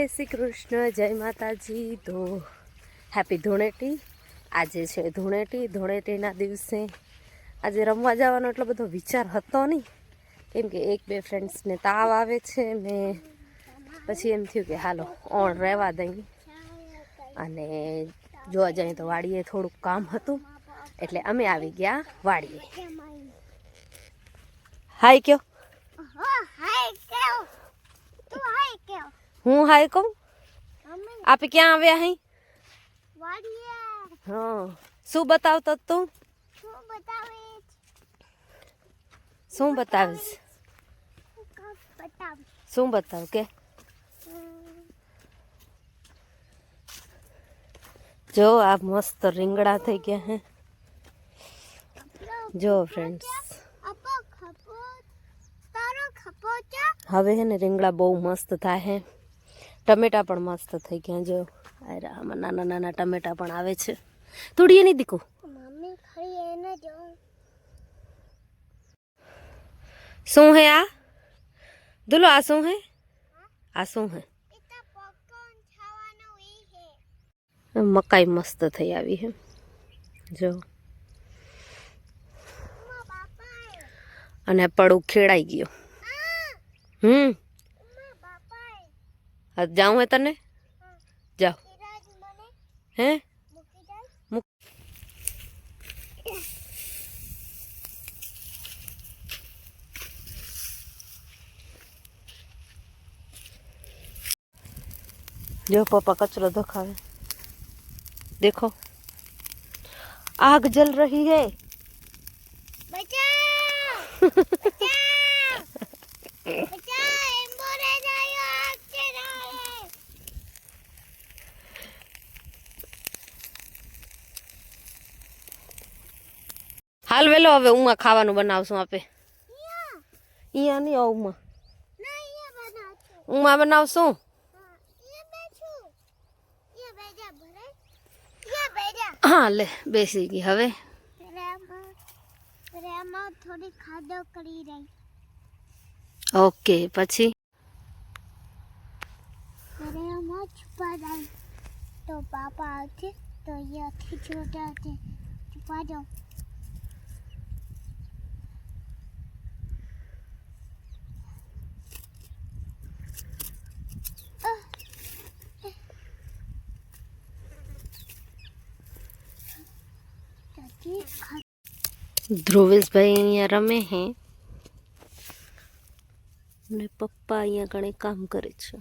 શ્રી કૃષ્ણ, જય માતાજી। તો હેપી ધૂળેટી। આજે છે ધૂળેટીના દિવસે આજે રમવા જવાનો એટલો બધો વિચાર હતો નહીં, કેમ કે એક બે ફ્રેન્ડ્સને તાવ આવે છે ને પછી એમ થયું કે હાલો ઓણ રહેવા દઈ અને જોવા જઈએ તો વાડીએ થોડુંક કામ હતું એટલે અમે આવી ગયા વાડીએ। હાય કયો? હું હાય કહું? આપે ક્યાં આવ્યા હઈ? હા, શું બતાવતો તું? શું બતાવીશ? શું બતાવ કે? જો આ મસ્ત રીંગણા થઈ ગયા હે। જો ફ્રેન્ડ્સ, હવે હે ને રીંગણા બહુ મસ્ત થાય હે। ટમેટા પણ મસ્ત થઈ ગયા। જો આમાં નાના નાના ટમેટા પણ આવે છે। તોડીએ નહીં દીકુ? શું હે આ? દુલો આ શું હે? આ શું હે? મકાઈ મસ્ત થઈ આવી હે। જો અને પડું ખેડાઈ ગયો। જાઉં હે તને? જાઓ હે? जो पापा कचरो दिखावे, देखो आग जल रही है। बचाओ! बचाओ! बचाओ! एम्बुलेंस आयो, आग से रहे। हाल वेलो હવે ઉમા ખાવાનું બનાવશું આપે। અહીંયા નહીં ઉમા, ઉમા બનાવશું। हाँ ले बेसी गई हवे थोड़ी खादो करी रही। ओके પછી छुपा जाए तो पापा आते तो ये अच्छे छोटे आते छुपा जाओ। ધ્રુવેશ ભાઈ અહીંયા રમે હે ને પપ્પા અહીંયા કણે કામ કરે છે।